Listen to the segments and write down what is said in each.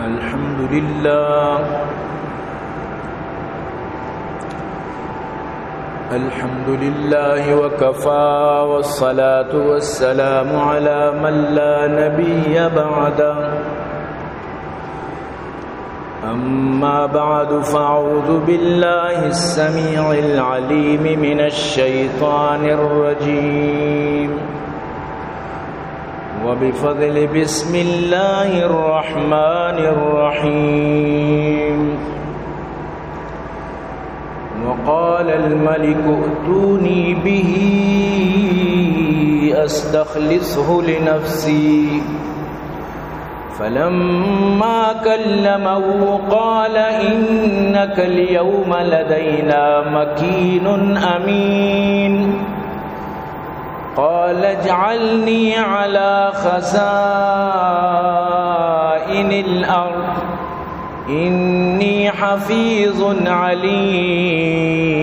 الحمد لله وكفى والصلاة والسلام على من لا نبي بعده أما بعد فأعوذ بالله السميع العليم من الشيطان الرجيم وبفضل بسم الله الرحمن الرحيم وقال الملك ائتوني به أستخلصه لنفسي فلما كلمه قال إنك اليوم لدينا مكين أمين قال اجعلني على خزائن الأرض إني حفيظ عليم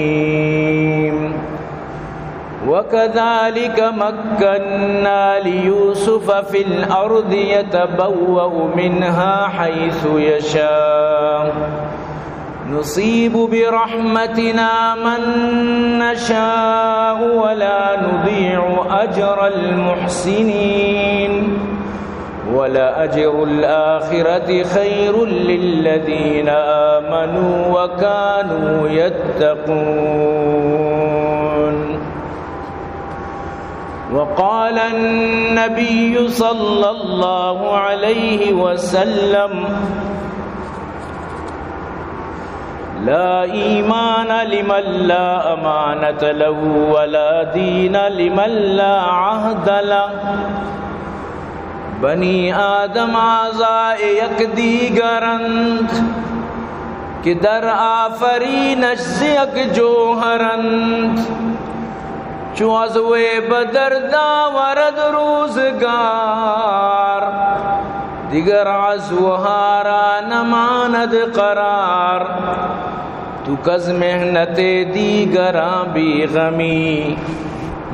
وكذلك مكنا ليوسف في الأرض يتبوأ منها حيث يشاء نصيب برحمتنا من نشاء ولا نضيع أجر المحسنين ولأجر الآخرة خير للذين آمنوا وكانوا يتقون وقال النبي صلى الله عليه وسلم لا إيمان لمن لا أمانة له ولا دين لمن لا عهد له بنی آدم اعضاء یک دیگرند کہ در آفرینش یک جوہرند چو عضوے بدر داورد روزگار دیگر عضوہارا نماند قرار تو کز محنت دیگراں بھی غمی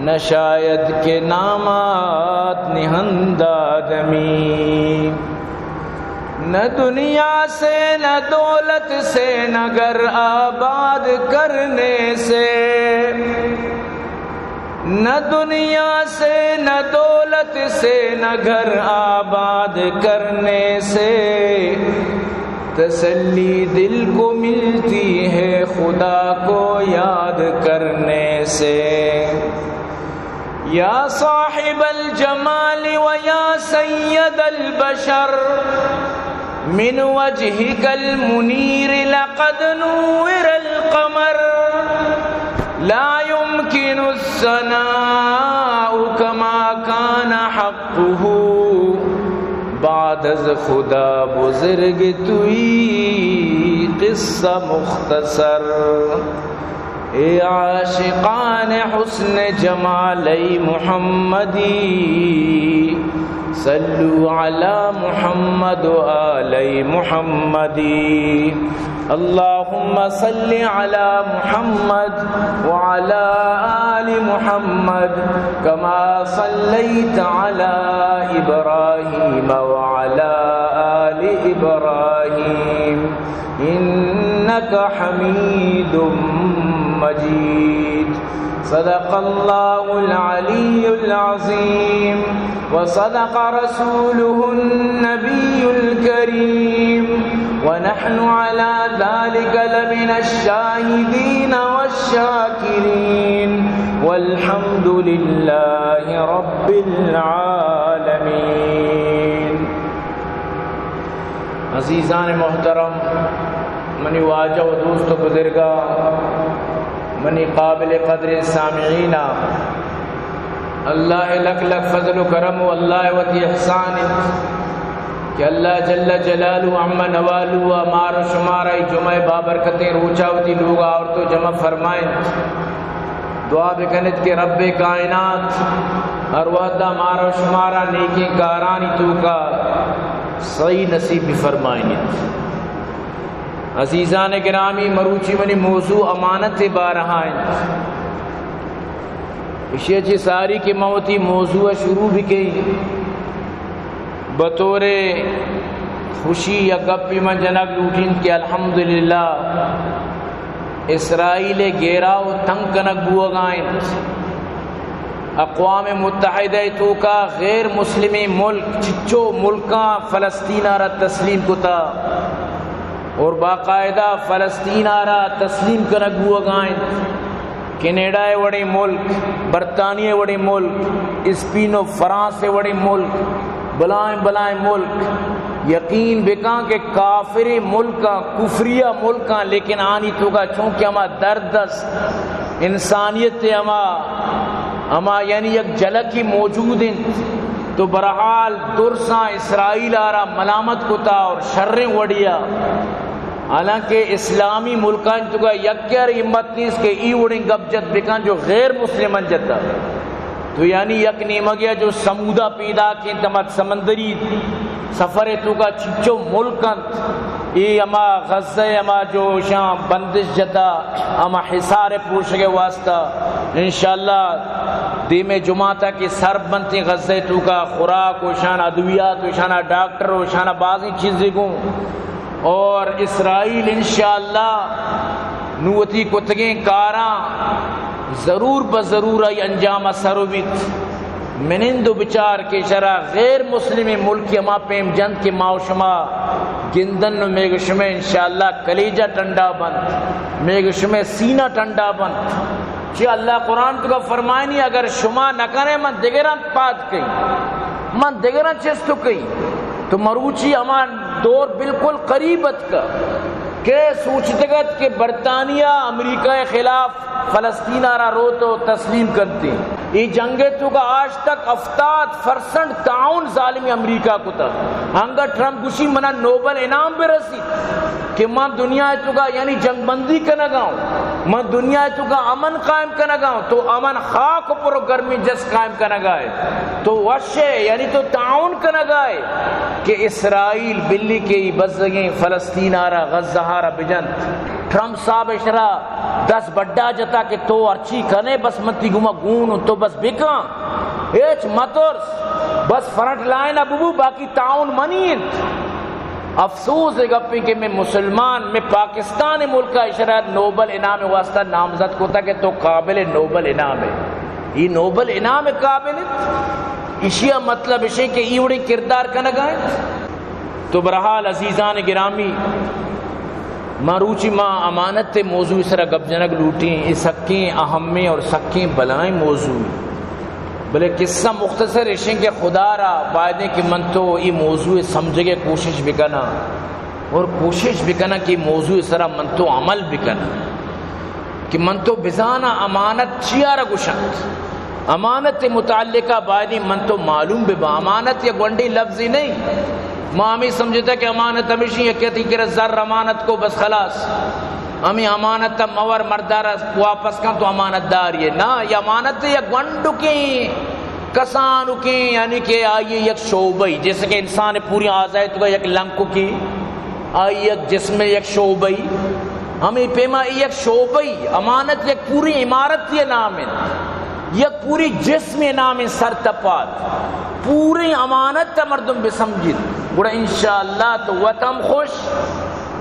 نہ شاید کے نامات نہند آدمی نہ دنیا سے نہ دولت سے نہ گھر آباد کرنے سے نہ دنیا سے نہ دولت سے نہ گھر آباد کرنے سے تسلی دل کو ملتی ہے خدا کو یاد کرنے سے یا صاحب الجمال ویا سید البشر من وجهك المنير لقد نور القمر لا يمكن الثناء كما كان حقه بعد از خدا بزرگ توئی قصہ مختصر اے عاشقان حسن جمالی محمدی صلو علی محمد و آلی محمدی اللہم صل علی محمد وعلی آل محمد کما صلیت علی ابراہیم وعلی آل ابراہیم انک حمید مجید صدق اللہ العلی العظیم وصدق رسوله النبی الكریم ونحن على ذلك لمن الشاهدين والشاكرين والحمد لله رب العالمين. عزیزان محترم، منی واجہ و دوست و بزرگا، منی قابل قدر سامعین، اللہ لک لک فضل و کرم و اللہ وتی احسان کہ اللہ جل جلالہ عم نوالو مار و شمارہ جمعہ بابرکتیں روچاوتی لوگا اور تو جمع فرمائیں. دعا بکنت کہ رب کائنات ہر وحدہ مار و شمارہ نیکی کارانی تو کا صحیح نصیب بھی فرمائیں. عزیزان گرامی، مروچی منی موضوع امانت بارہائیں. اشیاء چی ساری کی موتی موضوع شروع بھی کی بطور خوشی یا گپی من جنگ لوٹین کہ الحمدللہ اسرائیل گیراو تنگ کنک بوگائیں اقوام متحدہ تو کا غیر مسلمی ملک چچو ملکاں فلسطین آرہ تسلیم کتا اور باقاعدہ فلسطین آرہ تسلیم کنک بوگائیں کینیڈا وڑی ملک، برطانیہ وڑی ملک، اسپین و فرانس وڑی ملک، بلائیں بلائیں ملک، یقین بکاں کہ کافر ملکاں کفریہ ملکاں لیکن آنی تو کا چونکہ ہما دردس انسانیت ہما یعنی یک جھلکی موجود ہیں تو برحال درساں اسرائیل آرہ ملامت کتا اور شریں وڑیا حالانکہ اسلامی ملکان تو کا یکر ہمت نیس کے ای وڑیں گب جت بکان جو غیر مسلمان جتا تو یعنی یک نیمگیا جو سمودہ پیدا کی تمت سمندری سفر تو کا چچو ملکن ای اما غزہ اما جو شام بندش جتا اما حصار پوشگے واسطہ انشاءاللہ دیم جمعہ تک سرب بنتی غزہ تو کا خوراک و شان ادویات و شان ڈاکٹر و شان بعضی چیزیں گوں اور اسرائیل انشاءاللہ نوتی کتگیں کاراں ضرور بضرور ای انجام سرویت منندو بچار کے شرع غیر مسلمی ملکی اما پیم جند کے معاشمہ گندن و میگشمہ انشاءاللہ کلیجہ ٹنڈا بند میگشمہ سینہ ٹنڈا بند چی اللہ قرآن تو کا فرمائنی اگر شما نکنے من دگران پاد کئی من دگران چستو کئی تو مروچی امان دور بالکل قریبت کا کہ سوچتگت کہ برطانیہ امریکہ خلاف فلسطین آرہ رو تو تسلیم کرتے یہ جنگے تو کا آج تک 70% تعاون ظالمی امریکہ کو تھا ہنگا ٹرمپ گوشی منا نوبل انعام بھی رسی کہ من دنیا تو کا یعنی جنگ بندی کا نگاؤں من دنیا تو کا امن قائم کا نگاؤں تو امن خاک پر گرمی جس قائم کا نگائے تو وشے یعنی تو تعاون کا نگائے کہ اسرائیل بلی کے بزگیں فلسطین آرہ غزہ آرہ بجند ٹرمپ صاحب اشرا 10 بڑا جتا کہ تو ارچی کنے بس متی گما گون تو بس بکاں ایچ مطرس بس فرنٹ لائن ابو باقی تعاون منیت افسوس ہے گپی کہ میں مسلمان میں پاکستان ملک کا اشرا نوبل انعام واسطہ نامزد کو تھا کہ تو قابل نوبل انعام ہے یہ نوبل انعام قابل اشیاء مطلب اشیاء کہ ایوڑی کردار کا نگائیں تو برحال عزیزان گرامی ماروچی ماں امانت موضوع اس طرح گب جنگ لوٹیں اس سکیں اہمیں اور سکیں بلائیں موضوع بلے قصہ مختصر اشیں کہ خدا را بائدیں کہ من تو یہ موضوع سمجھے کوشش بکنا اور کوشش بکنا کہ موضوع اس طرح من تو عمل بکنا کہ من تو بزانا امانت چیارا گشند امانت متعلقہ بائدیں من تو معلوم ببا امانت یا گونڈی لفظی نہیں ماں ہمیں سمجھتا کہ امانت ہمیشہ یہ کہتی کہ زر امانت کو بس خلاص ہمیں امانت مور مردار واپس کن تو امانت دار یہ نا یہ امانت یا گنڈو کی کسانو کی یعنی کہ آئیے یک شعبئی جیسے کہ انسان پوری آزائیت کا یک لنکو کی آئیے یک جسم میں یک شعبئی ہمیں پیما یک شعبئی امانت یک پوری عمارت یہ نام ہے یک پوری جسم نام سر تپات پوری امانت تا مردم بسمجید بڑا انشاءاللہ تو وطم خوش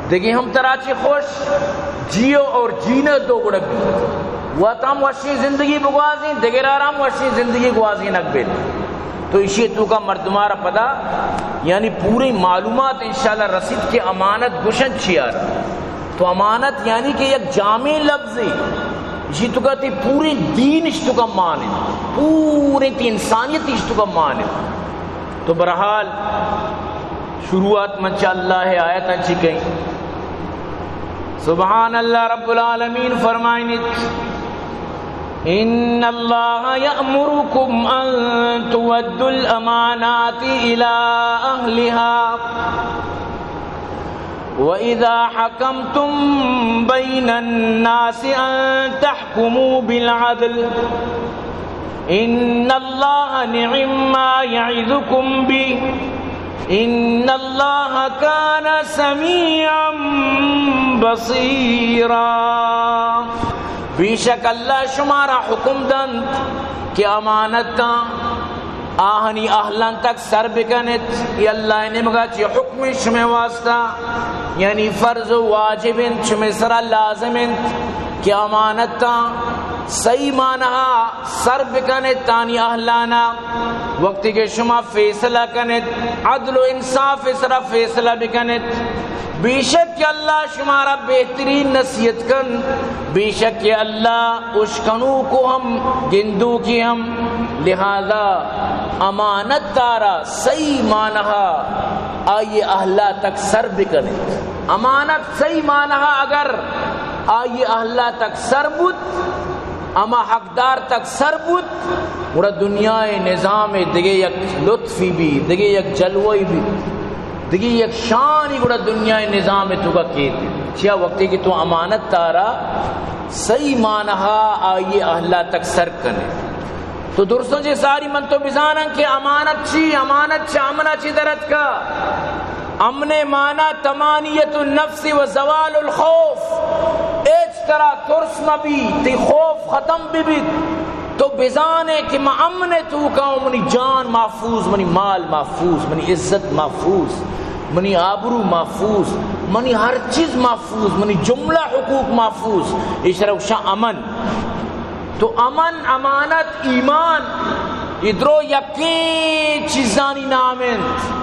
دیکھیں ہم تراچی خوش جیو اور جینے دو گڑا بھی وطم وشی زندگی بگوازیں دیگر آرام وشی زندگی گوازیں نکبیل تو اسی تو کا مردمارا پدا یعنی پوری معلومات انشاءاللہ رسید کے امانت گشن چیار تو امانت یعنی کہ یک جامع لفظی اسی تو کہتی پوری دین اشتو کا مانے پوری تی انسانیت اشتو کا مانے تو برحال شروعات منچا اللہ ہے آیت انچی کہیں سبحان اللہ رب العالمین فرمائنیت ان اللہ یأمرکم ان تودوا الامانات الى اہلها وَإِذَا حَكَمْتُمْ بَيْنَ النَّاسِ أَن تَحْكُمُوا بِالْعَدْلِ إِنَّ اللَّهَ نِعِمَّ مَا يَعِظُكُمْ بِهِ إِنَّ اللَّهَ كَانَ سَمِيعًا بَصِيرًا بے شک اللہ شمارا حکم دند کہ امانتاں آہنی اہلان تک سر بکنت یہ اللہ نے مگا چی حکم شمع واسطہ یعنی فرض و واجب شمع سرا لازم کہ امانتا صحیح معنی سر بکنت تانی اہلانا وقتی کے شما فیصلہ کنت عدل و انصاف سرا فیصلہ بکنت بے شک کہ اللہ شمارا بہترین نصیحت کن بے شک کہ اللہ اشکنو کو ہم گندو کی ہم لہذا امانت تارا صحیح معنی آئیے اہلا تک سر بکنت امانت صحیح معنی اگر آئیے اہلا تک سر بود اما حقدار تک سر بود گوڑا دنیا نظام دگے یک لطفی بھی دگے یک جلوئی بھی دیکھیں یک شان ہی گوڑا دنیا نظام تو کا کہتے چیا وقتی کہ تو امانت تارا صحیح معنی آئیے اہلا تک سر کنے تو درستوں سے ساری من تو بزانا کہ امانت چی امنا چی درد کا امن معنی تمانیت النفس و زوال الخوف ایچ طرح ترس مبی تی خوف ختم بھی تو بزانے کہ میں امن تو کہوں منی جان محفوظ منی مال محفوظ منی عزت محفوظ منی آبرو محفوظ منی ہر چیز محفوظ منی جملہ حقوق محفوظ اشرف شاہ امن تو امن امانت ایمان ادرو یقین چیزانی نامند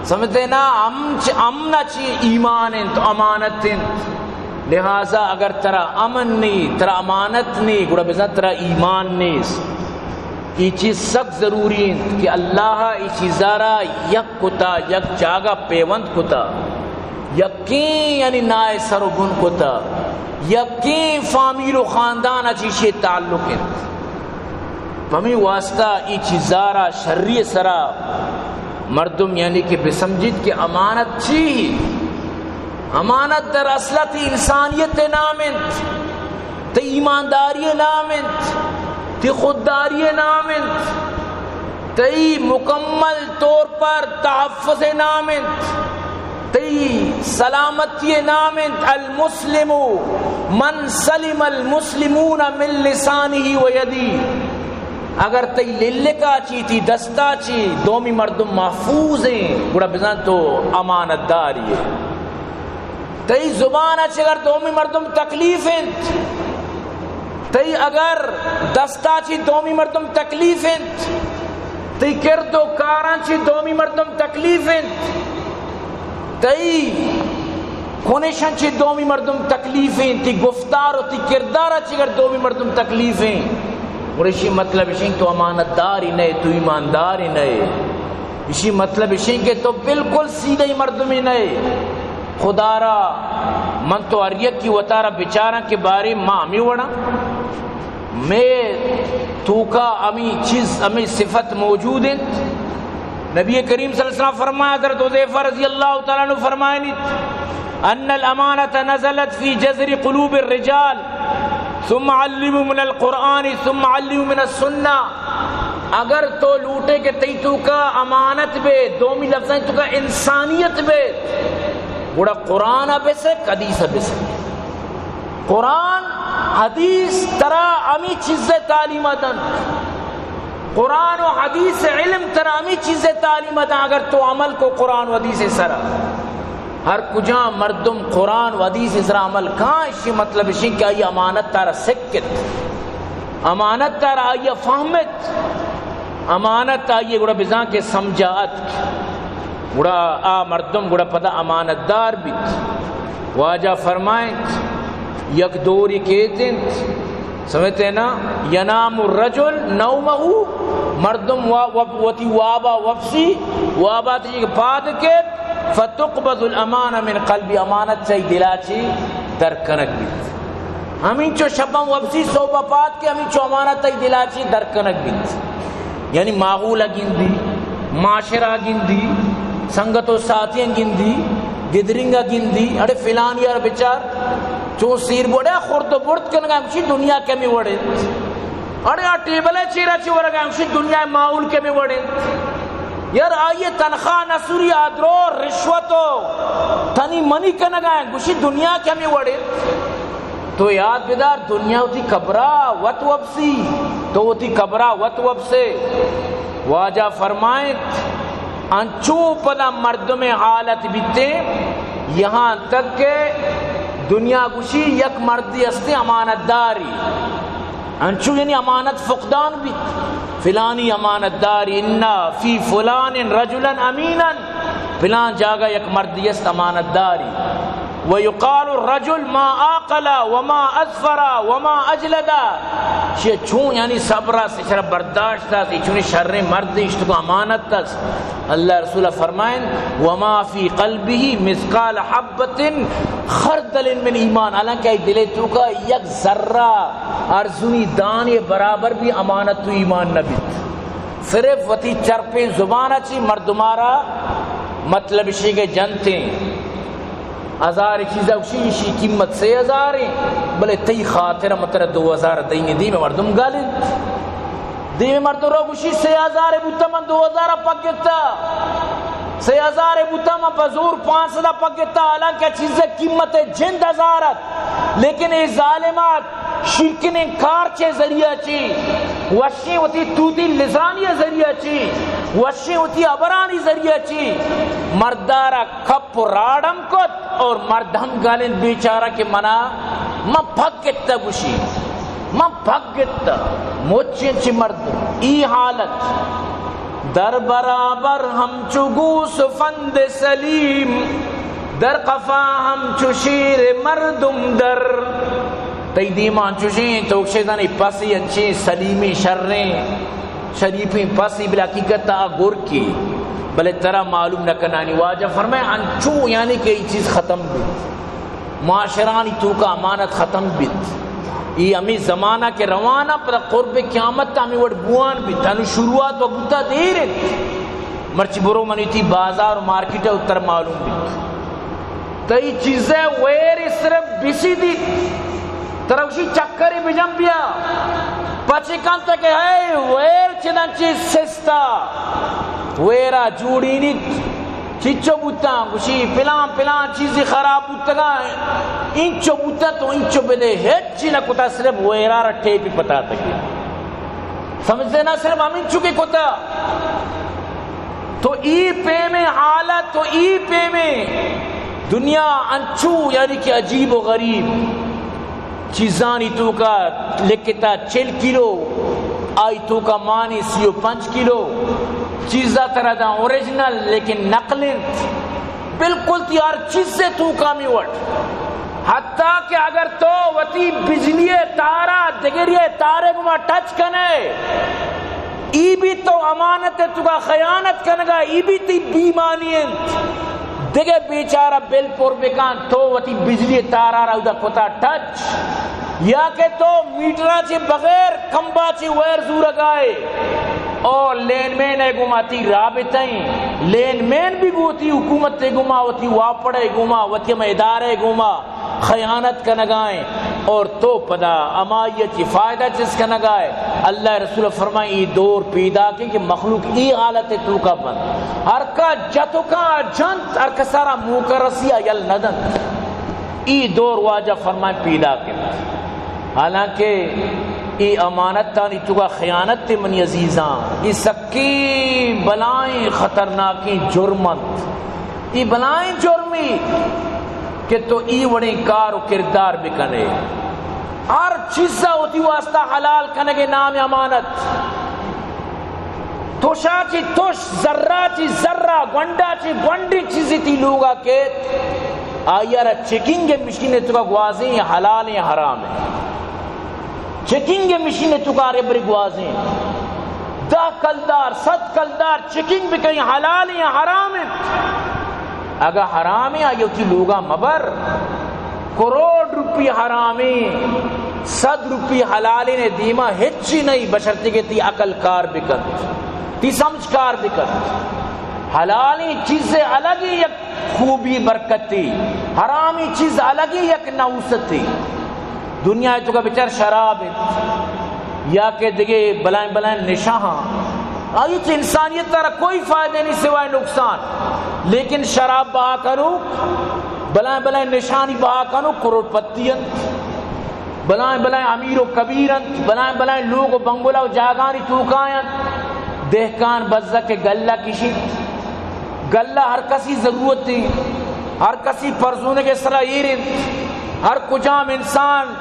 سمجھتے نا امنا چی ایمان تو امانت لہذا اگر ترا امن نہیں ترا امانت نہیں گوڑا بزن ترا ایمان نہیں یہ چیز سخت ضروری ہے کہ اللہ یہ چیزارا یک کتا یک جاگا پیوند کتا یقین یعنی نائے سر و گن کتا یقین فامیل و خاندان اچیشے تعلق ہے ہمیں واسطہ یہ چیزارا شرری سرا مردم یعنی کہ بسمجد کہ امانت چی امانت در اصلت انسانیت نامند تی ایمانداری نامند تی خودداری نامند تی مکمل طور پر تحفظ نامند تی سلامتی نامند المسلم من سلم المسلمون من لسانه و یدی اگر تی للکا چی تی دستا چی دومی مردم محفوظ ہیں گوڑا بزن تو امانت داری ہے تی زبان اچھ اگر دومی مردم تکلیف ہیں تی اگر دستا چی دومی مردم تکلیف ہیں تی کرد و کاران چی دومی مردم تکلیف ہیں تی کنشن چی دومی مردم تکلیف ہیں تی گفتار و تی کردار اچھ اگر دومی مردم تکلیف ہیں اور اسی مطلب اسی تو امانت داری نہیں تو ایمانداری نہیں اسی مطلب اسی کہ تو بالکل سیدھے مردمی نہیں خدا را من تو اریت کی وطارہ بیچارہ کے بارے ماں ہمیں وڑا میں تو کا امی چیز امی صفت موجود ہے نبی کریم صلی اللہ علیہ وسلم فرمایا حضرت حذیفہ رضی اللہ تعالیٰ عنہ فرمائے ان الامانت نزلت فی جذر قلوب الرجال ثم علموا من القرآن ثم علموا من السنہ اگر تو لوٹے کہ تی تو کا امانت بے دومی لفظیں تو کا انسانیت بے بڑا قرآن بسے حدیث بسے قرآن حدیث ترا امی چیزیں تعلیمتاً قرآن و حدیث علم ترا امی چیزیں تعلیمتاً اگر تو عمل کو قرآن و حدیث سرا ہر کجا مردم قرآن و حدیث سرا عمل کہاں اسی مطلب اسی کہ آئی امانت تارا سکت امانت تارا آئی فہمت امانت آئی گوڑا بزان کے سمجھات گوڑا آ مردم گوڑا پدا امانت دار بیت واجہ فرمائیں یک دوری کہتے سمجھتے ہیں نا ینام الرجل نومہو مردم وتی وابا وفسی وابا تجھے پاد کے فتقبض الامان من قلبی امانت چاہی دلا چی در کنک بیت ہمیں چو شبم وفسی صوبہ پاد کے ہمیں چو امانت چاہی دلا چی در کنک بیت یعنی ماغولہ گندی معاشرہ گندی سنگت و ساتھیاں گندی گدرنگا گندی اڑے فلان یار بچار چو سیر بوڑے خورد و برد کنگا ہمشی دنیا کے میں وڑے اڑے ٹیبلے چیرہ چی ورگا ہمشی دنیا ماحول کے میں وڑے یار آئیے تنخواہ نصوری آدرو رشوتو تنی منی کنگا ہمشی دنیا کے میں وڑے تو یاد بیدار دنیا ہوتی کبرا وط وب سی تو ہوتی کبرا وط وب سے واجہ فرمائیں انچو پدا مردم حالت بیتے یہاں تک کہ دنیا گوشی یک مردی استے امانت داری انچو یعنی امانت فقدان بیت فلانی امانت داری انا فی فلان رجلا امینا فلان جاگا یک مردی است امانت داری ویقال الرجل ما آقلا وما اظفرا وما اجلدا یہ چون یعنی صبرہ سے شرف برداشت تھا چونی شر مرد اشت کو امانت تھا اللہ رسول فرمائیں وما فی قلبه مثقال حبت خردل من ایمان حالانکہ دل تو کا یک ذرہ ارزوی دانے برابر بھی امانت تو ایمان نہ بیت صرف وتی چرپے زبان اچھی مردمارا مطلب اسی کے جنتے ہزار چیزیں اسی قیمت 3000 بلے تی خاطر مطلب 2000 دیں دی میں مردم گالیں دی میں مردم رو اسی 3000 بوتا من 2000 پکتا 3000 بوتا من بزور 500 پکتا حالانکہ چیزیں قیمت جند ہزارت لیکن یہ ظالمات شرکن کارچے ذریعہ چی وشی ہوتی توتی لسانی ذریعہ چی وشی ہوتی ابرانی ذریعہ چی مردارا کپ راڑم کت اور مردم گالن بیچارہ کے منا میں بھگ گتا گوشی میں بھگ گتا موچین چی مرد ای حالت در برابر ہم چگوس فند سلیم در قفا ہم چشیر مردم در تیدیمان چوشیں توکشے دانی پسی انچیں سلیمی شریں شریفیں پسی بلا حقیقت گور کی بلے ترہ معلوم نہ کنانی واجہ فرمائے انچو یعنی کہ یہ چیز ختم بیت معاشرانی تو کا امانت ختم بیت یہ ہمیں زمانہ کے روانہ پر قرب قیامت تا ہمیں وڑ بوان بیت انو شروعات و بوتا دیر مرچی برو منی تھی بازار و مارکیٹ اتر معلوم بیت تو یہ چیزیں ویر صرف بسی دی تروشی چکری بجم بیا پچی کانتا کہ ہے ویر چنانچی سستا ویرا جوڑی نیت چچو بوتا گوشی پلان چیزی خراب بوتا گا انچو بوتا تو انچو بدے ہیچی نہ کتا صرف ویرا رٹھے پی پتا تکی سمجھتے نا صرف ہم انچو کی کتا تو ای پے میں حالت تو ای پے میں دنیا انچو یعنی کہ عجیب و غریب چیزانی تو کا لکھتا 40 کلو آئی تو کا مانی 35 کلو چیزہ طرح دا اوریجنل لیکن نقلنت بالکل تیار چیز سے تو کا میوٹ حتیٰ کہ اگر تو وطی بجلی تارا دگری تارے کو ٹچ کنے ای بھی تو امانت ہے تو کا خیانت کنگا ای بھی تی بیمانیت دیکھے بیچارہ بل پور بکان تو وطی بجلی تارا رہا دا کتا ٹچ یا کہ تو میٹرہ چے بغیر کمبا چے ویر زور گائے اور لین مین ہے گماتی رابطیں لین مین بھی گوتی حکومت تے گما وطی واپڑے گما وطی ادارے گما خیانت کا نگائیں اور تو پدا امائیت کی فائدہ چیز کا نگائے اللہ رسول فرمائیں یہ دور پیدا کی کہ مخلوق ای حالت تو کا بند ہر کا جتو کا جنت ہر کا سارا موکا رسیہ یل ندن ای دور واجہ فرمائیں پیدا کی حالانکہ ای امانت تانی تو کا خیانت تے منی عزیزاں ای سکی بلائیں خطرناکی جرمت ای بلائیں جرمی کہ تو ای وڑیں کار و کردار بکنے ہر چیزہ ہوتی واسطہ حلال کنے کے نام امانت توشا چی توش ذرہ چی ذرہ گونڈا چی گونڈی چیزی تی لوگا کہ آئیارہ چیکنگ مشین تو کا گوازیں یا حلال یا حرام ہے چیکنگ مشین تو کا ربر گوازیں 10 کلدار 100 کلدار چیکنگ بکیں حلال یا حرام ہے اگر حرام ہے آئیو تی لوگا مبر کروڑ روپی حرامی 100 روپی حلالی نے دیما ہچی نہیں بشرتی کہ تی عقل کار بکت تی سمجھ کار بکت حلالی چیز سے الگ ہی یک خوبی برکت تھی حرامی چیز الگ ہی یک نوست تھی دنیا ہے تو کا بچار شراب ہے یا کہ دیکھے بلائیں بلائیں نشاہاں آئی تو انسانیت تارا کوئی فائدہ نہیں سوائے نقصان لیکن شراب بہا کرو بلائیں بلائیں نشانی بہا کرو کروڑ پتیت بلائیں بلائیں امیر و کبیرت بلائیں بلائیں لوگ و بنگلہ و جاگانی توکائیت دہکان بزا کے گلہ کشی گلہ ہر کسی ضرورت دی ہر کسی پرزونے کے سرائیر ہر کجام انسان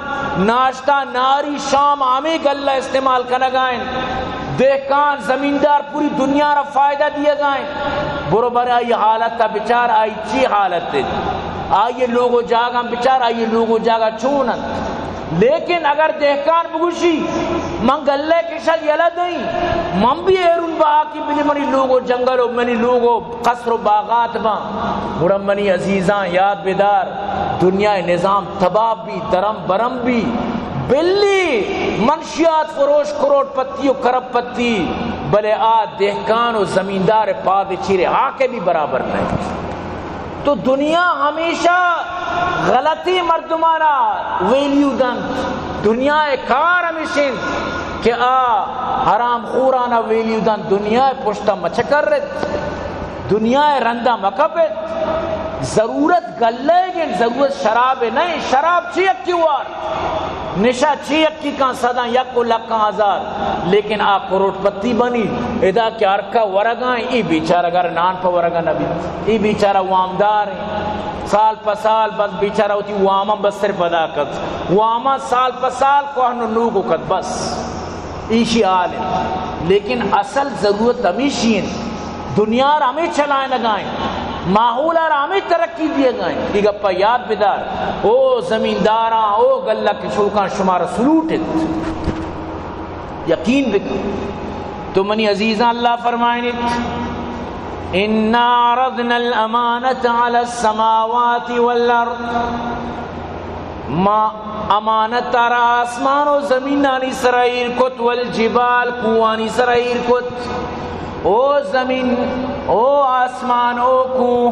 ناشتہ ناری شام آمی گلہ استعمال کرنا گائیں دہکان زمیندار پوری دنیا را فائدہ دیا گائیں برابر آئی حالت تا بچار آئی چی حالت دے آئیے لوگو جاگا بچار آئیے لوگو جاگا چونن لیکن اگر دہکان بگوشی من گلے کشل یلا دیں من بھی ایرون بہا کی بلی منی لوگو جنگل و منی لوگو قصر و باغات با بڑا منی عزیزاں یاد بیدار دنیا نظام تباہ بھی درم برم بھی بلی منشیات فروش کروڑ پتی و کرب پتی بلے آج دہکان و زمیندار پاد چیرے آکے بھی برابر نہیں تو دنیا ہمیشہ غلطی مردمانا ویلیو دن دنیا کار ہمیشن کہ حرام خورانا ویلیو دن دنیا پشتا مچکر رت دنیا رندہ مکبت ضرورت گلے گن ضرورت شراب نہیں شراب چی اکی وار نشا چی اکی کان صدا یک و لکان ہزار لیکن آپ کروڑ پتی بنی ادا کیا ارکا ورگائیں ای بیچارہ گر نان پا ورگا نبی ای بیچارہ وامدار ہیں سال پا سال بس بیچارہ ہوتی واما بس صرف ادا کت واما سال پا سال کوہنو نوگو کت بس ایشی آل ہے لیکن اصل ضرورت ہمیشی ہیں دنیا را ہمیں چلائیں لگائیں ماحول را ہمیں ترقی دیے گئیں یہ گپا یاد بیدار او زمینداراں او گلہ کے شوکان شمار سلوٹت یقین بکن تو منی عزیزاں اللہ فرمائنی اِنَّا عَرَضْنَا الْأَمَانَةَ عَلَى السَّمَاوَاتِ وَالْأَرْضِ ما امانت تارا آسمان و زمینانی سرائیر کت والجبال کوانی سرائیر کت او زمین او آسمان او کو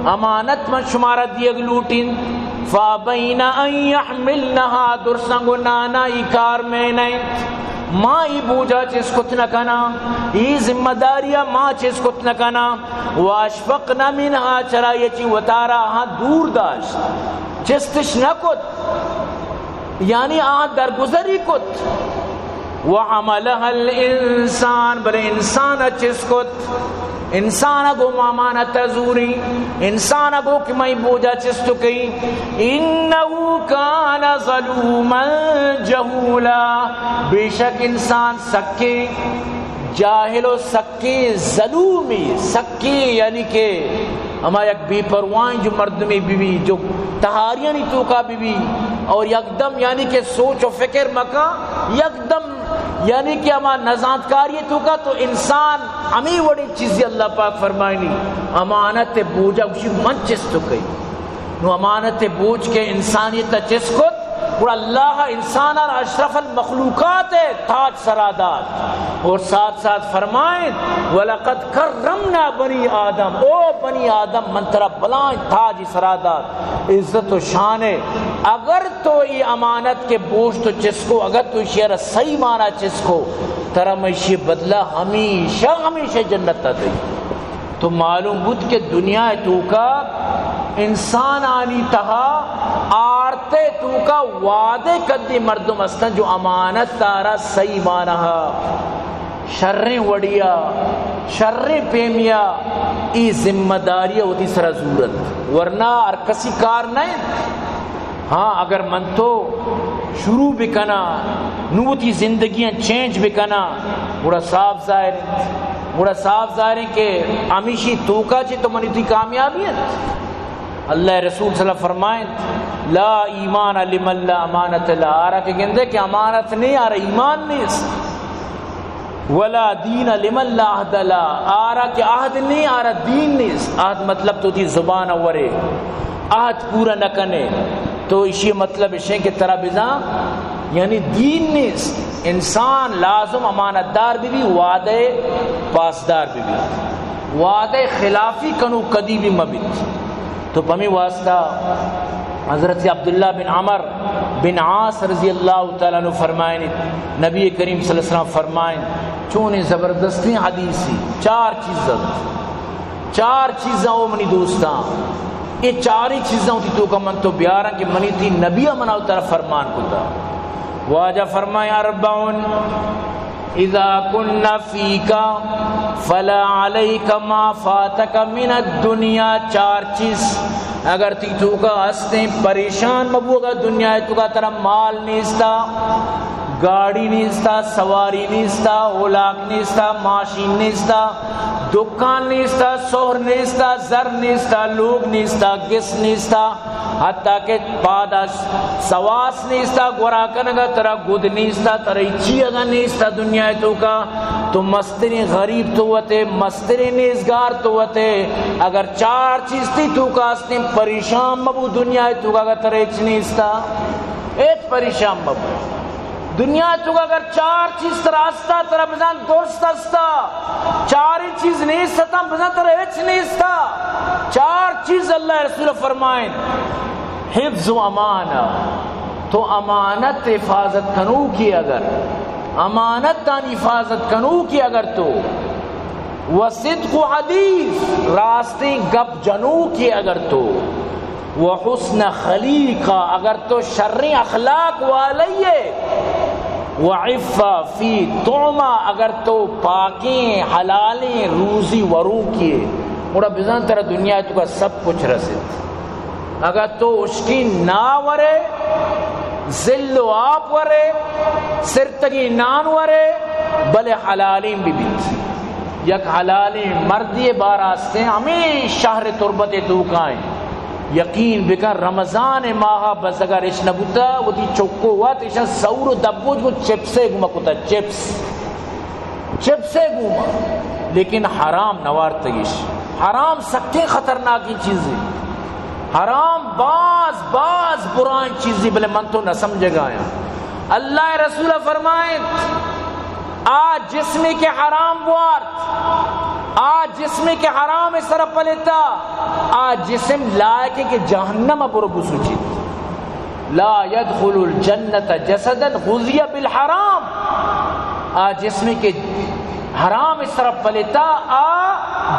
امانت من شمارت دیگ لوٹین فابین ان یحملنہا درسنگو نانا ای کار میں نہیں ماں ای بوجھا چیز کت نکنا ای ذمہ داریا ماں چیز کت نکنا واشفقنا منہا چرا یہ چی وطارا ہاں دور داشت چستش نکت یعنی آن درگزری کت وعملها الانسان بل انسان چس کت انسان گو مامانت زوری انسان گو کہ میں بوجھا چس تو کئی انہو کان ظلوما جہولا بے شک انسان سکے جاہل و سکے ظلومی سکے یعنی کہ ہما یک بے پروائیں جو مردمی بیوی جو تہاریاں نہیں تو کا بیوی اور یکدم یعنی کہ سوچ و فکر مکا یکدم یعنی کہ ہما نزانت کاری تو کا تو انسان ہمیں وڑی چیزی اللہ پاک فرمائنی امانت بوجھا اسی من چس تو کئی نو امانت بوجھ کے انسانیت چس کت اور اللہ انسان اور اشرف المخلوقات ہے تاج سرادات اور ساتھ ساتھ فرمائیں وَلَقَدْ كَرَّمْنَا بَنِي آدم او بنی آدم من طرف بلائیں تاج سرادات عزت و شان ہے اگر تو یہ امانت کے بوجھ تو چس کو اگر تو شیئر صحیح مانا چس کو ترہ میشی بدلہ ہمیشہ ہمیشہ جنت دے تو معلوم بود کہ دنیا تو کا انسان آنی تہا آرتے تو کا وعدے کدی مردم استن جو امانت تارا صحیح مانا شریں وڑیا شریں پیمیا ای ذمہ داریہ ہوتی سرا ضرورت ورنہ ہر کسی کار نہیں ہاں اگر من تو شروع بکنا نوتی زندگیاں چینج بکنا بڑا صاف ظاہر ہے کہ ہمیشی توکا چی تو منی تی کامیابیت اللہ رسول صلی اللہ فرمائیں لا ایمان لمن لا امانت لا آرہ کہ گندے کہ امانت نہیں آ رہا ایمان نہیں ولا دین لمن لا عہد لا آرہ کہ عہد نہیں آ رہا دین نہیں عہد مطلب تو تھی زبان اورے عہد پورا نہ کنے تو اسی مطلب ہے کہ طرح بزاں یعنی دین نہیں انسان لازم امانت دار بھی وعدے پاسدار بھی وعدے خلافی کنو کدی بھی مبت تو پمی واسطہ حضرت عبداللہ بن عمر بن عاص رضی اللہ تعالیٰ عنہ فرمائیں نبی کریم صلی اللہ علیہ وسلم فرمائیں چونیں زبردستی حدیثی چار چیزاں او منی دوستاں یہ چاری چیزاں ہوتی تو کا من تو بیاراں کہ منی تھی نبی مناو طرف فرمان کو تا واجہ فرمائیں اربعون اذا كنا فيك فلا عليك ما فاتك من الدنيا. 4 چیز اگر تو کا ہستے پریشان مبوگا دنیا تو کا طرح مال نیستا، گاڑی نیستا، سواری نیستا، اولاق نیستا، ماشین نیستا، دکان نیستا، شوہر نیستا، زر نیستا، لوگ نیستا، گس نیستا، حتیٰ کہ پادا سواس نیستا، گورا کنگا ترا گود نیستا، ترا چی اگا نیستا دنیا تو کا، تو مستری غریب تو وتے، مستری نیزگار تو وتے. اگر 4 چیز تھی تو کا ہستے پریشان مبو دنیا تو کا ترا اچ نیستا، ایک پریشان مبو دنیا تو اگر 4 چیز راستہ ترا بزن درست استا، 4 چیز نہیں ستا بزن ترا اچ نیستا. 4 چیز اللہ رسول فرمائیں حفظ و امانہ، تو امانت حفاظت کنو کی، اگر امانت تان حفاظت کنو کی اگر تو، وصدق حدیث راستے گپ جنو کی اگر تو، وحسن خلیقہ اگر تو شر اخلاق والیے، وعفہ فی طعمہ اگر تو پاکیں حلالیں روزی ورو کیے. موڑا بزن ترہ دنیا تو کا سب کچھ رسد، اگر تو اس کی نا ورے، ذل و آپ ورے، سرتگی نان ورے، بلے حلالیں بھی بیت. یک حلالیں مردی باراستے ہمیں شہر تربت دوکائیں. یقین بکن رمضان ماہا بس اگر اش نبوتا وہ دی چوکو ہوا تیشا سور و دبوج کو چپسے گوما کتا، چپسے گوما، لیکن حرام نوار تگیش. حرام سکتے خطرناکی چیزیں، حرام باز برائیں چیزیں، بلے من تو نہ سمجھے گایا. اللہ رسول فرمائیں آج جسمی کے حرام بوارت، آج جسمی کے حرام اس طرح پلیتا، آج جسم لائق کہ جہنم برو بسوچید. لا يدخل الجنت جسدا غذی بالحرام. آج جسمی کے حرام اس طرح پلیتا،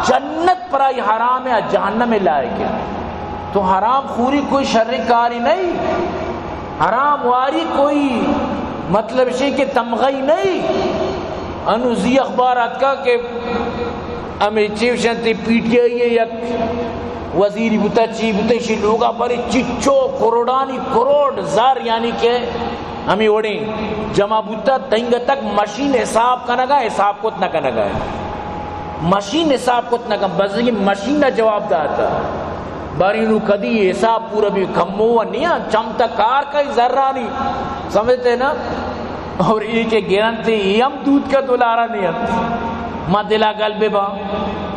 جنت پر آئی حرام ہے، جہنم لائق ہے. تو حرام خوری کوئی شر کاری نہیں، حرام واری کوئی مطلب شئی کہ تمغی نہیں. انوزی اخبارات کا کہ ہمیں چیو شنتی پی ٹی آئی ہے، یک وزیری بوتا چی بوتا شی لوگا بری چچو کروڑانی کروڑ زار، یعنی کہ ہمیں وڑیں جمع بوتا تنگ تک مشین حساب کنگا، حساب کت نہ کنگا ہے، مشین حساب کت نہ کنگا، بس یہ مشین نہ جواب داتا. باری نو کدی حساب پورا بھی کمو نہیں، چمتا کار کا ہی ذرہ نہیں، سمجھتے نا. اور یہ کہ گرنتے یہ ہم دودھ کا دولارہ نہیں ہم ماں دلا گلبے با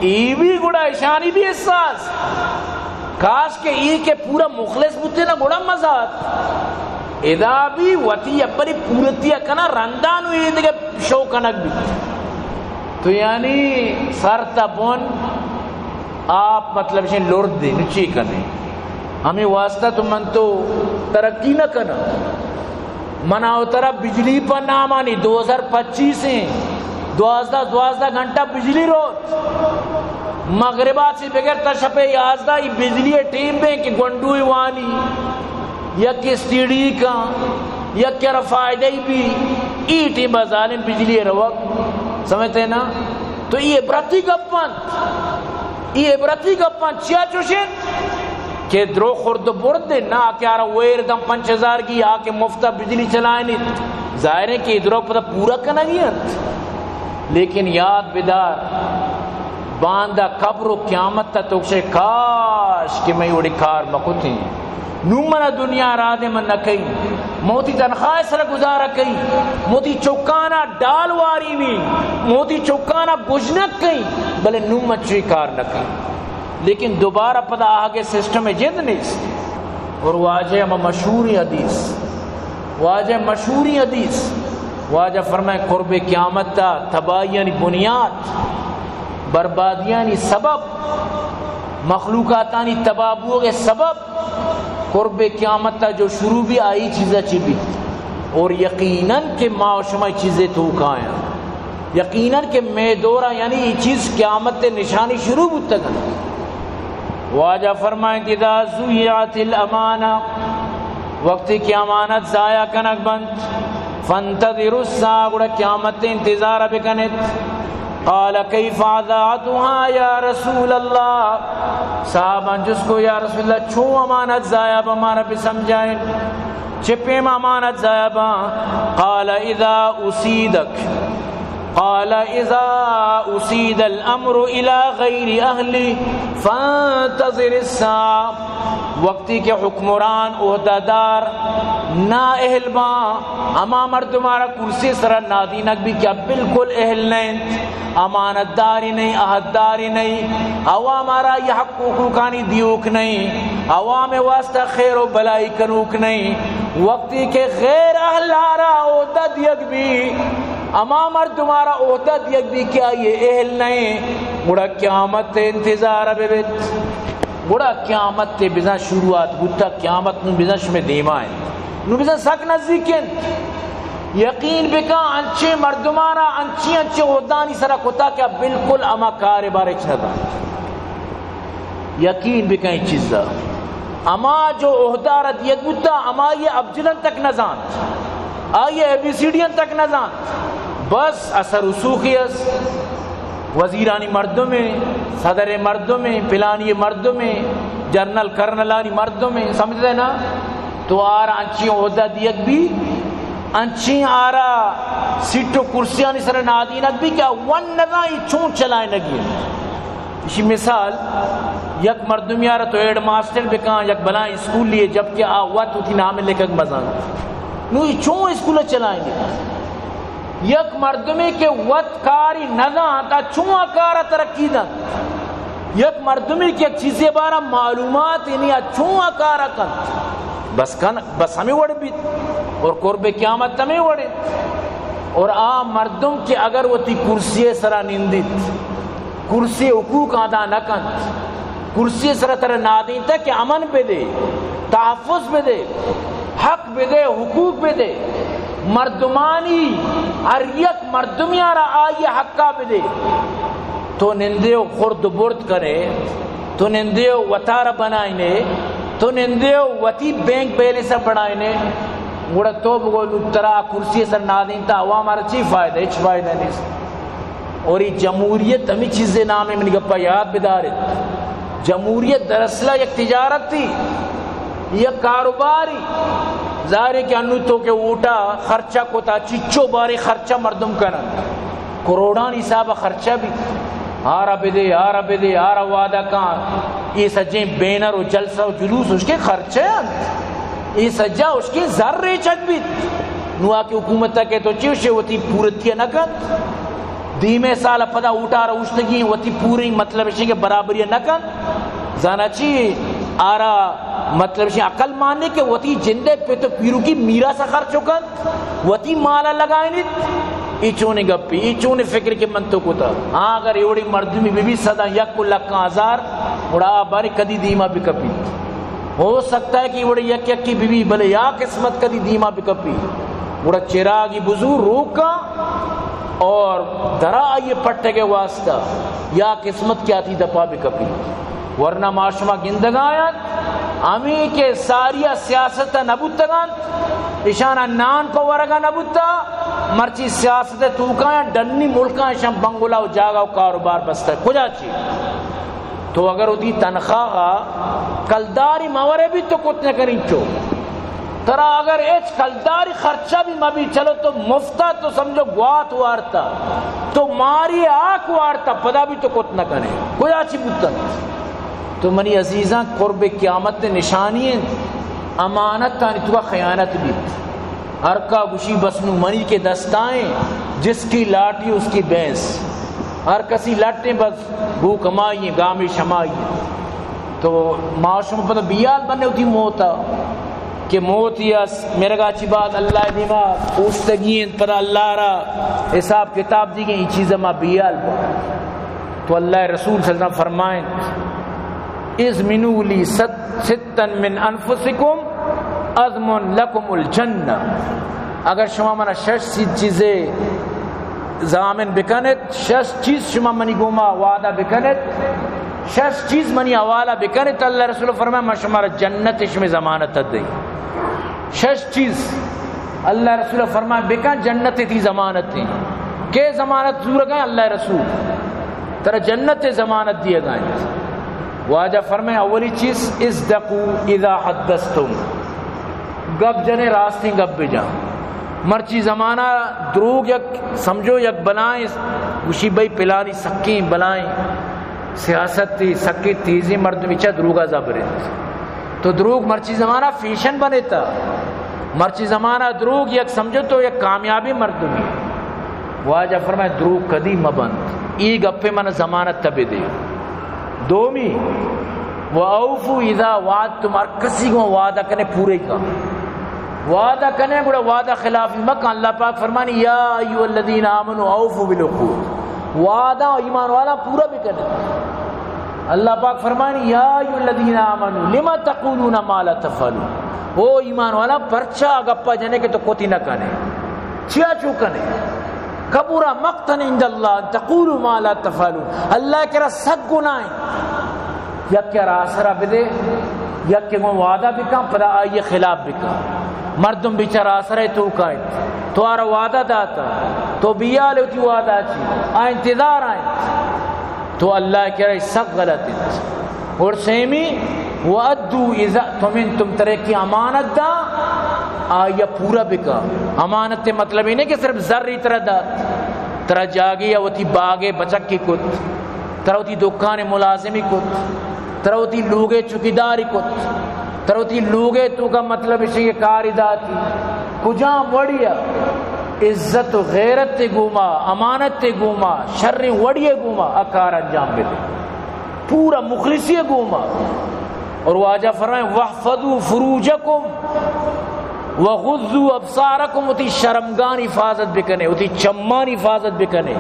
یہ بھی گڑا اشانی بھی احساس. کاش کہ یہ کہ پورا مخلص بوتے نا گڑا مزاد ادا بھی وطی اپنی پورتی کنا رندانو یہ دیکھے شو کنک بھی. تو یعنی سر تبون آپ مطلب سے لڑ دے نچی کنے ہمیں واسطہ تو من تو ترقی نہ کنا. مناو طرح بجلی پر نام آنی 2025 ہیں 12 گھنٹہ بجلی روز، مغربات سے بغیر تشپے 11 یہ بجلی ٹیم پہ کہ گنڈوئی وانی یک اسٹیڈی کا یک کیا رفائدہ بھی ای ٹیم بازالیں بجلی روک، سمجھتے ہیں نا. تو یہ عبرتی گپن چیا چوشن کہ درو خورد برد دے نا کہ آرہ ویر دم 5000 کی آکے مفتہ بجلی چلائیں نہیں، ظاہر ہے کہ ادھروں پتہ پورا کرنا گیا. لیکن یاد بیدار باندہ قبر و قیامت تا توکشے کاش کہ میں اڑی کار مکوتی نومنا دنیا را دے من نکئی، موتی تنخواہ سر گزارا کئی، موتی چوکانا ڈال واری بھی، موتی چوکانا گجنک کئی، بلے نومت چوئی کار نکئی. لیکن دوبارہ پتہ آگے سسٹم میں جد نہیں. اور واجہ مشہوری حدیث واجہ فرمائے قرب قیامت تا تباہی یعنی بنیاد، بربادی یعنی سبب، مخلوقاتانی تبابو کے سبب، قرب قیامت تا جو شروع بھی آئی چیزیں چی بھی. اور یقیناً کہ ما و شما چیزیں تو کھائیں، یقیناً کہ میں دورہ یعنی یہ چیز قیامت نشانی شروع ہوتا گا. واجہ فرمائیں کہ اذا ضیعت الامانہ، وقت کی امانت ضائع کنک بند، فانتظروا الساعة گوڑا قیامت انتظار بکنت. قال کیف اضاعتها یا رسول اللہ، صحابہ جس کو یا رسول اللہ چھو امانت ضائع ہمارا بھی سمجھائیں، چپے میں امانت ضائع. قال اذا اسید الامر الى غیر اہلی فانتظر الساعة. وقتی کے حکمران عہدہ دار نا اہل باں اما مردمارا کرسی سرا نادینک بھی کیا بالکل اہل نہیں، امانت داری نہیں، عہد داری نہیں، عوامارا یہ حق حقوقانی دیوک نہیں، عوام واسطہ خیر و بلائی کنوک نہیں. وقتی کے غیر اہل آرا عہدہ دیگ بھی اما مردمارا عہدہ دیگ بھی کیا یہ اہل نہیں. گوڑا قیامت انتظار بیت، گوڑا قیامت تے بزن شروعات گتا قیامت نو بزن شمیں دیمائیں نو بزن سک نزدیکن. یقین بکا انچے مردمانا انچے عہدانی سرا کتا کیا بالکل اما کار بارے چندا. یقین بکا یہ چیزا اما جو عہدارت یہ گتا اما یہ ابجلن تک نزان، آئیے ABCDN تک نزان، بس اثر رسوخی اس وزیرانی مردوں میں، صدر مردوں میں، پلانی مردوں میں، جنرل کرنلانی مردوں میں، سمجھتے نا. تو آرہ انچی عہدہ دیگ بھی انچی آرہ سیٹو کرسیانی سر نادینت بھی کیا ون نظائی چون چلائیں لگی. اسی مثال یک مردمی آرہ تو ایڈ ماسٹر بکان یک بلائیں اسکول لیے جبکہ آوات ہوتی نام لکھک مزان نو یہ چون اسکول چلائیں گے. یک مردمی کے وقت کاری نظام تا چون کارا ترقی دن، یک مردمی کی ایک چیزیں بارا معلومات انہی چون کارا کن بس ہمیں وڑ بھی اور قرب قیامت ہمیں وڑے. اور مردم کے اگر وہ تی کرسی سرا نندت، کرسی حقوق ادا نہ کن، کرسی سرا تر نادین تک کہ امن پہ دے، تحفظ پہ دے، حق پہ دے، حقوق پہ دے، مردمانی ہر یک مردمیارا آئی حقا پہ دے، تو نندیو خرد برد کرے، تو نندیو وطار بنائینے، تو نندیو وطی بینک بیلے سے بڑھائینے. گوڑا تو بگولو ترا کرسی سر نادین تا ہوا ہمارا چی فائدہ اچھ فائدہ نہیں. اور یہ جمہوریت ہمیں چیزیں نام ہے منی گپا یاد بدارت. جمہوریت دراصلہ یک تجارت تھی، یک کاروباری. ظاہر ہے کہ انو تو کہ اوٹا خرچہ کو تا چچو باری خرچہ مردم کرن، کروڑان حساب خرچہ بھی آرہ بدے آرہ بدے آرہ وعدہ کان. یہ سجیں بینر و جلسہ و جلوس اس کے خرچے ہیں، یہ سجا اس کے ذرے چک بھی نوا کی حکومت تک ہے تو چیوشے وہ تی پورتیا نہ کن. دیمے سال پدا اوٹا رہا اوشتگی وہ تی پوری مطلب ہے کہ برابری نہ کن. زانا چی آرہ مطلب ہے عقل ماننے کہ وہ تی جندے پہ تو پیرو کی میرا سا خرچ کن، وہ تی مالا لگائیں نیت ایچونے گپی ایچونے فکر کے منتو کو تا. اگر ایوڑی مردمی بھی صدا یک لکھا ہزار اڑا باری کدی دیما بھی کپی. ہو سکتا ہے کہ ایوڑی یک کی بھی بلے یا قسمت کدی دیما بھی کپی. اڑا چراغی بزور روکا اور درا آئیے پٹے کے واسطہ یا قسمت کیا تھی دپا بھی کپی. ورنہ معاشمہ گندگایت ہمیں کے ساریا سیاست نبوتگان اشانہ نان کو ورگا نبوتا مرچی سیاست توکایا ڈنی ملکاں شم بنگولا و جاگا و کاروبار بستا ہے کجا چی. تو اگر ہوتی تنخواہ کلداری مورے بھی تو کتنے کریں چو ترا اگر ایچ کلداری خرچہ بھی مبی چلو تو مفتا تو سمجھو گوات وارتا تو ماری آک وارتا پدا بھی تو کتنا کریں کجا چی بوتا. تو منی عزیزاں قرب قیامت نشانی امانت تانی تو کا خیانت بھی ہر کا گشی بسنو منی کے دستائیں جس کی لاٹھی اس کی بینس ہر کسی لٹیں بس بھو کمائی گامی شمائی. تو معاشروں پتہ بیاد بننے ہوتی موتا کہ موت یس میرے گا اچھی بات اللہ دیما پوستگین پر اللہ را حساب کتاب دی گئی چیزیں ما بیال با. تو اللہ رسول صلی اللہ علیہ وسلم فرمائیں اذمنوا لی ستا من انفسکم اضمن لکم الجنہ. اگر شما منا شش چیزیں ضامن بکنت، شش چیز شما منی گوما وعدہ بکنت، شش چیز منی حوالہ بکنت، اللہ رسول فرمائے میں شما را جنت شما ضمانت دے. شش چیز اللہ رسول فرمائے بکا جنت تھی ضمانت تھی کہ ضمانت ضرور گئے اللہ رسول ترا جنت ضمانت دیے گئے. واجہ فرمائے اولی چیز اصدقوا اذا حدثتم، گپ جنے راستی گپ بھی جا مرچی زمانہ دروگ یک سمجھو یک بلائیں وشی بھئی پلانی سکیں بلائیں سیاست تھی سکی تیزی مرد وچا دروگا زبرت تو دروگ مرچی زمانہ فیشن بنے تا مرچی زمانہ دروگ یک سمجھو تو یک کامیابی مرد میں. واجہ فرمائے دروگ کدی مبند ای گپے من زمانت تبے دے. دومی وَأَوْفُوا اِذَا وَعَدْتُمْ ہر کسی کو وعدہ کنے پورے کا وعدہ کنے گوڑا وعدہ خلافی مکہ. اللہ پاک فرمانی یا ایوہ الذین آمنوا اوفوا بالعقود، وعدہ ایمان والا پورا بھی کنے. اللہ پاک فرمانی یا ایوہ الذین آمنوا لما تقولون ما لا تفعلون، او ایمان والا پرچا گپا جنے کے تو کوتی نہ کنے چیا چو کنے. کبورا مقتن عند اللہ تقولوا ما لا تفعلون، اللہ کرا سک گناہیں یک کیا راسرہ بدے یک کہ وہ وعدہ بکا پدا آئیے خلاف بکا. مردم بیچار آسرہ تو کائیں تو آرہ وعدہ داتا تو بیالے ہوتی وعدہ چی انتظار آئیں تو اللہ کہہ رہے سخت غلط ہے. اور سیمی وَأَدُّوا اِذَا تُمِنْتُمْ ترے کی امانت دا آیا پورا بکا. امانت تے مطلب ہی نہیں کہ صرف ذری طرح دا ترہ جاگی یا ہوتی باغے بچک کی کت ترہ ہوتی دکان ملازمی کت ترہ ہوتی لوگے چکیداری کت ترہ ہوتی لوگے تو کا مطلب اسی یہ کاری داتی کجام وڑیا عزت و غیرت تے گوما امانت تے گوما شر وڑیے گوما اکار انجام بے دے پورا مخلصی گوما. اور واجہ فرمائیں وَحْفَظُوا فُرُوجَكُمْ وَغُضُّوا أَبْصَارَكُمْ اتی شرمگان حفاظت بکنے اتی چمان حفاظت بکنے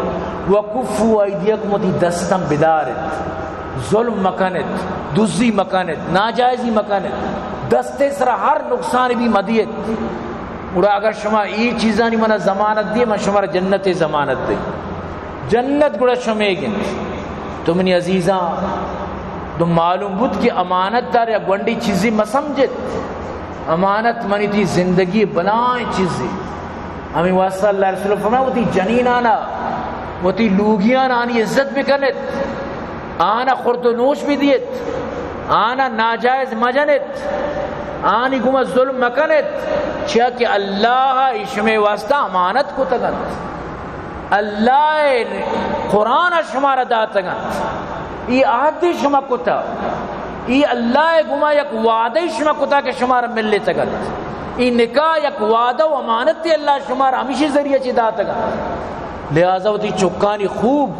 وَكُفُّوا أَيْدِيَكُمْ اتی دستم بدارت ظلم مکنت دزی مکنت ناجائزی مکنت دستے سرا ہر نقصان بھی مدیت. اور اگر شما ای چیزانی منا ضمانت دی من شما جنت ضمانت دی جنت گڑا شمے گن. تو منی عزیزاں تو معلوم بود کہ امانت دار یا گونڈی چیزی مسمجت امانت منی تھی زندگی بلائیں چیزی. ہمیں واسطہ اللہ رسول فرمائے وہ تھی جنین آنا وہ تھی لوگیاں آنی عزت بکنت آنا خورد و نوش بھی دیت آنا ناجائز مجنت آنی گمہ ظلم مکنت چیا کہ اللہ اشمے واسطہ امانت کو تگنت اللہ قرآن شمارہ دا تگنت ای آدھی شما کتا ای اللہ گما یک وعدہ شما کتا کہ شمارا ملے تگنت ای نکاح یک وعدہ و امانت تی اللہ شمارا ہمیشہ ذریعہ چی دا تگنت. لہذا وہ تی چکانی خوب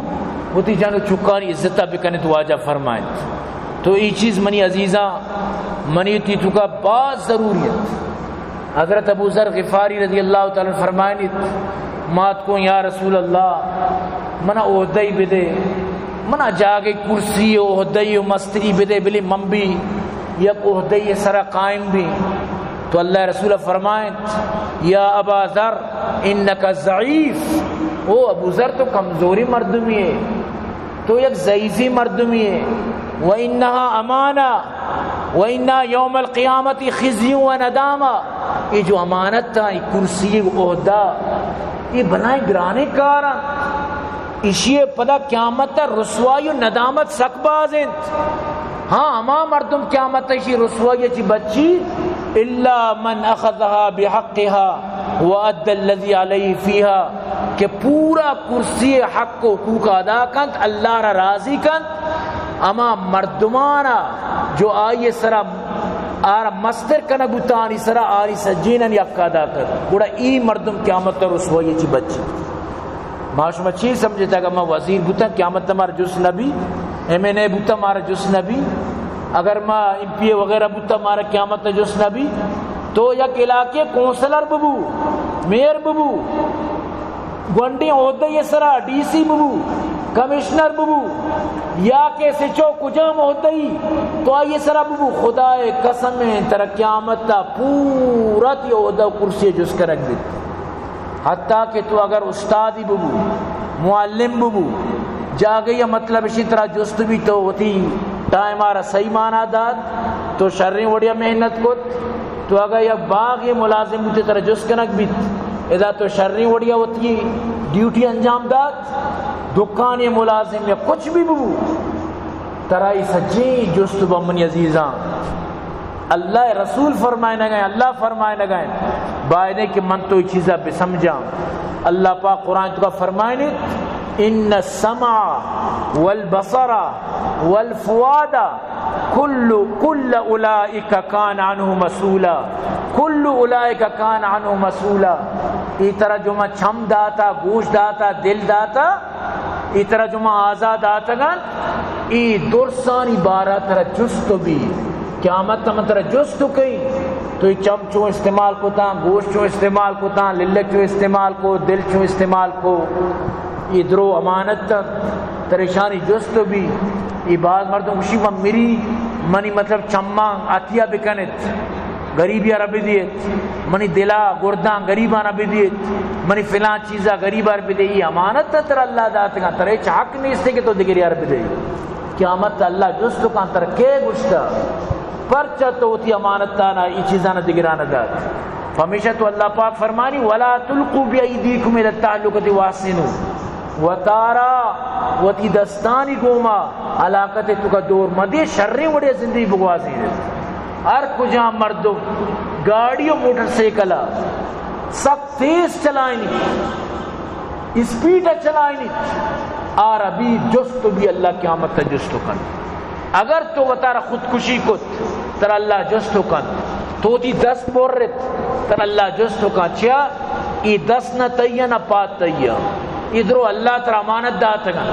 وہ تی جانو چکانی عزتہ بکنے تو واجہ فرمائیں. تو ای چیز منی عزیزاں منی تی تو کا بات ضروریت. حضرت ابو ذر غفاری رضی اللہ تعالی فرمائیں مات کو یا رسول اللہ منا عہدہی بدے منا جاگے کرسی عہدہی و مستری بدے بلی من بھی یک عہدہی سرا قائم بھی. تو اللہ رسول فرمائیں یا ابا ذر انکا ضعیف، او ابو ذر تو کمزوری مردمی ہے تو یک ضعیفی مردمی ہے. وَإِنَّهَا أَمَانَةٌ وَإِنَّا يَوْمَ الْقِيَامَةِ خِزْيٌ وَنَدَامَةٌ. یہ جو امانت تھا یہ کرسی عہدہ یہ بنائیں گرانے کارا اسی پدا قیامت تا رسوائی و ندامت سک بازند. ہاں ہما مردم قیامت تا اسی رسوائی چی بچی الا من اخذها بحقها وادى الذي عليه فيها کہ پورا کرسی حق و حقوق ادا کند اللہ را راضی کند اما مردمانا جو آئیے سرا آرہ مستر کنا گتانی سرا آری سجینن یک ادا کر گوڑا ای مردم قیامت تا رسوائی چی بچی. معاشمہ چیز سمجھتا کہ میں وزیر بوتا قیامت تمہارا جس نبی ایم این اے بوتا مارا جس نبی اگر میں ایم پی اے وغیرہ بوتا مارا قیامت جس نبی تو یک علاقے کونسلر ببو میئر ببو گونڈی عہدہ یہ سرا ڈی سی ببو کمشنر ببو یا کہ سچو کجام عہدہ ہی تو آئیے سرا ببو خدا قسم ترا قیامت تا پورا تی عہدہ کرسی جس کر رکھ دیتا. حتیٰ کہ تو اگر استادی ببو معلم ببو جا گئی مطلب اسی طرح جست بھی تو ہوتی ٹائم آرہ صحیح مانا داد تو شرری وڑیا محنت کت تو اگر یک باغ یہ ملازم ہوتے طرح جس کنک بیت اذا تو شرری وڑیا ہوتی ڈیوٹی انجام داد دکان یہ ملازم یا کچھ بھی بو ترائی سچی جست بمنی عزیزاں اللہ رسول فرمائے نہ گئے اللہ فرمائے نہ گئے بائدے کہ من تو یہ چیزہ بے سمجھا اللہ پاک قرآن تو کا فرمائے ان السمع والبصر والفؤاد کل اولئک کان عنہ مسئولا کل اولئک کان عنہ مسئولا ای طرح جو میں چھم داتا گوش داتا دل داتا ای طرح جو میں آزاد آتا گا ای درسانی بارہ طرح جستو بھی قیامت تم طرح جستو کئی تو ای چم چو استعمال کو تا گوش چو استعمال کو تا للک چو استعمال کو دل چو استعمال کو ای درو امانت تا تریشانی جستو بھی ای بعض مردوں خوشی میری منی مطلب چماں عطیہ بکنت غریبی عربی دیت منی دلا گرداں غریباں عربی دیت منی فلان چیزا غریب عربی دی یہ امانت تر اللہ دات کا ترے حق نہیں اس کے تو دیگری عربی دی قیامت اللہ جس تو کان تر کے گشتا پرچہ تو تی امانت تا نہ یہ چیزاں نہ دیگرانہ دات ہمیشہ تو اللہ پاک فرمانی ولا تلقوا بایدیکم الی التعلقۃ واحسنوا وتارا وتی دستانی گوما علاقت تو کا دور مدی شر وڑے زندگی بگوازی ہر کجا مردوں گاڑی و موٹر سائیکل سخت تیز چلائنی اسپیڈ چلائنی اور ابھی جست بھی اللہ قیامت تا جستو کن اگر تو وطارا خودکشی کت تر اللہ جستو کن تو تی دست بور رت تر اللہ جستو کن چیا ای دست نہ تیہ نہ پات تیہ ادھرو اللہ تر امانت داتا گا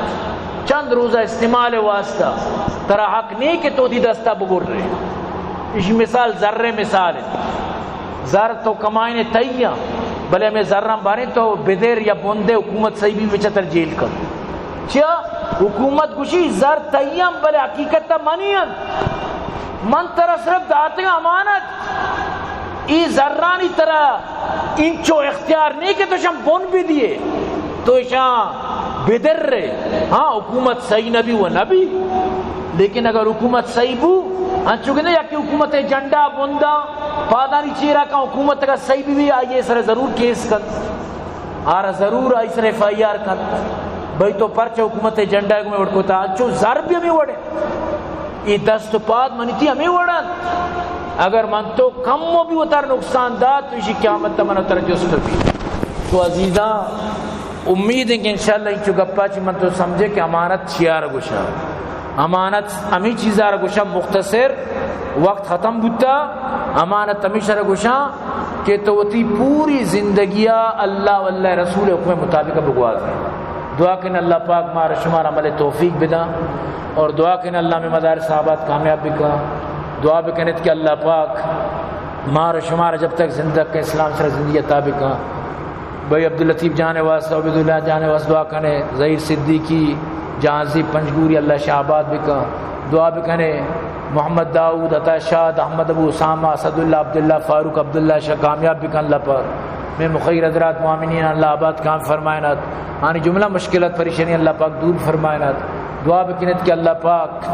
چند روزہ استعمال واسطہ تر حق نہیں کہ تو تی دستا بگور رہے اس مثال ذرے مثال ہے زر تو کمائنے تیہ بلے میں ذرہ بارے تو بدر یا بوندے حکومت صحیح بھی وچہ تر جیل کر چیا حکومت گوشی زر تیہ بلے حقیقت تا منین من ترہ صرف داتے گا امانت ای ذرانی طرح انچو اختیار نہیں کہ تو شام بون بھی دیے تو شام بدر رہے ہاں حکومت صحیح نبی و نبی لیکن اگر حکومت صحیح بو چونکہ نہیں یا کہ حکومت جنڈا بندہ پادانی چیرہ کا حکومت کا صحیح بھی آئیے سر ضرور کیس کر آرہ ضرور آئی سر ایف آئی آر کر بھئی تو پرچہ حکومت جنڈا میں اڑکو تا چو زر بھی ہمیں وڑے یہ دست پاد منی تھی ہمیں وڑن اگر من تو کم و بھی اتر نقصان دا تو اسی قیامت تا من اتر جست بھی تو عزیزاں امید ہے کہ انشاءاللہ انچو گپا چی من تو سمجھے کہ امانت چیار گوشا امانت ہمیں چیزا رگوشا مختصر وقت ختم بوتا امانت ہمیشہ رگوشا کہ تو تی پوری زندگیہ اللہ واللہ رسول حکم مطابق بگواز ہے دعا کن اللہ پاک مارا شمار عمل توفیق بدا اور دعا کن اللہ میں مدار صحابات کامیاب بکا دعا بکنت کہ اللہ پاک مارا شمار جب تک زندگ کے اسلام سے زندگی تابقہ بھائی عبداللطیف جانے واسطہ عبداللہ جانے واسطہ دعا کنے ظہیر صدیقی جہازی پنجگوری اللہ شہباد بکا دعا بکنے محمد داؤد عطا شاد احمد ابو اسامہ اسد اللہ عبداللہ فاروق عبداللہ شاہ کامیاب بکن اللہ پر میں مخیر حضرات معامنین اللہ آباد کام فرمائنات آنی جملہ مشکلات پریشانی اللہ پاک دور فرمائنات دعا بکنت کہ اللہ پاک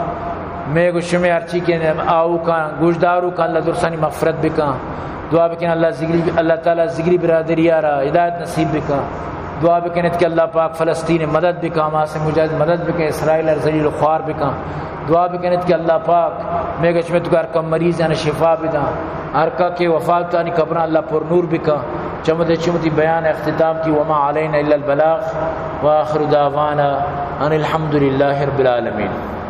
میں گشم ارچی کے آؤ کا گوشدارو کا اللہ درسانی مغفرت بکا دعا بکن اللہ تعالی ذکری برادری آرہ ہدایت نصیب بکا دعا بکنت کہ اللہ پاک فلسطین مدد بکا ماسے مجاہد مدد بکا اسرائیل ارزلیل خوار بکا دعا بکنت کہ اللہ پاک میں گشمت کو ارکا مریض یعنی شفا بدا ارکا کے وفالتانی قبران اللہ پر نور بکا چمتی بیان اختتام کی وما علینا الا البلاغ وآخر دعوانا ان الحمدللہ رب العالمین.